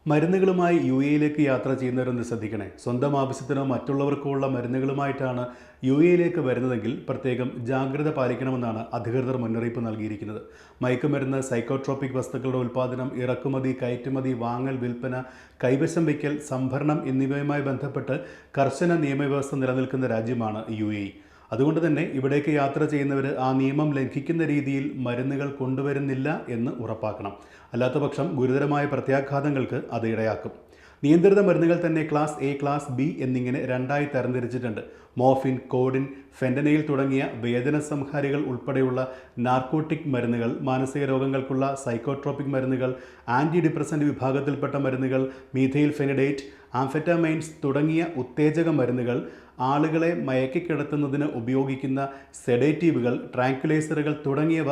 മരുന്നുകളുമായി യുഎഇയിലേക്ക് യാത്ര ചെയ്യുന്നവരൊന്ന് ശ്രദ്ധിക്കണേ. സ്വന്തം ആവശ്യത്തിനോ മറ്റുള്ളവർക്കോ ഉള്ള മരുന്നുകളുമായിട്ടാണ് യുഎഇയിലേക്ക് വരുന്നതെങ്കിൽ പ്രത്യേകം ജാഗ്രത പാലിക്കണമെന്നാണ് അധികൃതർ മുന്നറിയിപ്പ് നൽകിയിരിക്കുന്നത്. മയക്കുമരുന്ന്, സൈക്കോട്രോപിക് വസ്തുക്കളുടെ ഉൽപ്പാദനം, ഇറക്കുമതി, കയറ്റുമതി, വാങ്ങൽ, വിൽപ്പന, കൈവശം വയ്ക്കൽ, സംഭരണം എന്നിവയുമായി ബന്ധപ്പെട്ട് കർശന നിയമവ്യവസ്ഥ നിലനിൽക്കുന്ന രാജ്യമാണ് യുഎഇ. അതുകൊണ്ട് തന്നെ ഇവിടേക്ക് യാത്ര ചെയ്യുന്നവർ ആ നിയമം ലംഘിക്കുന്ന രീതിയിൽ മരുന്നുകൾ കൊണ്ടുവരുന്നില്ല എന്ന് ഉറപ്പാക്കണം. അല്ലാത്തപക്ഷം ഗുരുതരമായ പ്രത്യാഘാതങ്ങൾക്ക് അത് ഇടയാക്കും. നിയന്ത്രിത മരുന്നുകൾ തന്നെ ക്ലാസ് എ, ക്ലാസ് ബി എന്നിങ്ങനെ രണ്ടായി തരംതിരിച്ചിട്ടുണ്ട്. മോർഫിൻ, കോഡിൻ, ഫെന്റനൈൽ തുടങ്ങിയ വേദനസംഹാരികൾ ഉൾപ്പെടെയുള്ള നാർക്കോട്ടിക് മരുന്നുകൾ, മാനസിക രോഗങ്ങൾക്കുള്ള സൈക്കോട്രോപിക് മരുന്നുകൾ, ആൻറ്റി ഡിപ്രസൻ്റ് വിഭാഗത്തിൽപ്പെട്ട മരുന്നുകൾ, മീഥൈൽ ഫെനിഡേറ്റ്, ആംഫെറ്റാമൈൻസ് തുടങ്ങിയ ഉത്തേജക മരുന്നുകൾ, ആളുകളെ മയക്കിക്കിടത്തുന്നതിന് ഉപയോഗിക്കുന്ന സെഡേറ്റീവുകൾ, ട്രാങ്ക്വിലൈസറുകൾ തുടങ്ങിയവ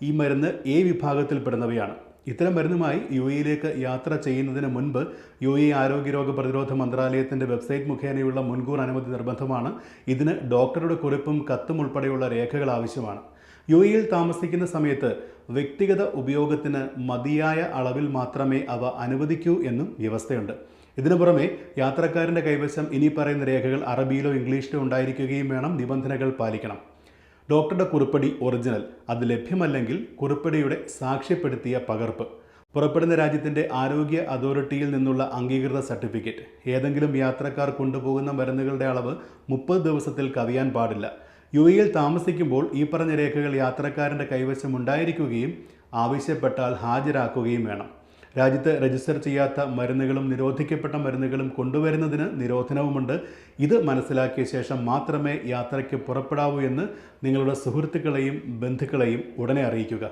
ഈ മരുന്ന് എ വിഭാഗത്തിൽപ്പെടുന്നവയാണ്. ഇത്തരം മരുന്നുമായി യുഎഇയിലേക്ക് യാത്ര ചെയ്യുന്നതിന് മുൻപ് യുഎഇ ആരോഗ്യരോഗ പ്രതിരോധ മന്ത്രാലയത്തിൻ്റെ വെബ്സൈറ്റ് മുഖേനയുള്ള മുൻകൂർ അനുമതി നിർബന്ധമാണ്. ഇതിന് ഡോക്ടറുടെ കുറിപ്പും കത്തും ഉൾപ്പെടെയുള്ള രേഖകൾ ആവശ്യമാണ്. യുഎഇയിൽ താമസിക്കുന്ന സമയത്ത് വ്യക്തിഗത ഉപയോഗത്തിന് മതിയായ അളവിൽ മാത്രമേ അവ അനുവദിക്കൂ എന്നും വ്യവസ്ഥയുണ്ട്. ഇതിനു പുറമെ യാത്രക്കാരൻ്റെ കൈവശം ഇനി പറയുന്ന രേഖകൾ അറബിയിലോ ഇംഗ്ലീഷിലോ ഉണ്ടായിരിക്കുകയും വേണം. നിബന്ധനകൾ പാലിക്കണം. ഡോക്ടറുടെ കുറിപ്പടി ഒറിജിനൽ, അത് ലഭ്യമല്ലെങ്കിൽ കുറിപ്പടിയുടെ സാക്ഷ്യപ്പെടുത്തിയ പകർപ്പ്, പുറപ്പെടുന്ന രാജ്യത്തിൻ്റെ ആരോഗ്യ അതോറിറ്റിയിൽ നിന്നുള്ള അംഗീകൃത സർട്ടിഫിക്കറ്റ്. ഏതെങ്കിലും യാത്രക്കാർ കൊണ്ടുപോകുന്ന മരുന്നുകളുടെ അളവ് 30 ദിവസത്തിൽ കവിയാൻ പാടില്ല. യുഎഇയിൽ താമസിക്കുമ്പോൾ ഈ പറഞ്ഞ രേഖകൾ യാത്രക്കാരൻ്റെ കൈവശം ഉണ്ടായിരിക്കുകയും ആവശ്യപ്പെട്ടാൽ ഹാജരാക്കുകയും വേണം. രാജ്യത്ത് രജിസ്റ്റർ ചെയ്യാത്ത മരുന്നുകളും നിരോധിക്കപ്പെട്ട മരുന്നുകളും കൊണ്ടുവരുന്നതിന് നിരോധനവുമുണ്ട്. ഇത് മനസ്സിലാക്കിയ ശേഷം മാത്രമേ യാത്രയ്ക്ക് പുറപ്പെടാവൂ എന്ന് നിങ്ങളുടെ സുഹൃത്തുക്കളെയും ബന്ധുക്കളെയും ഉടനെ അറിയിക്കുക.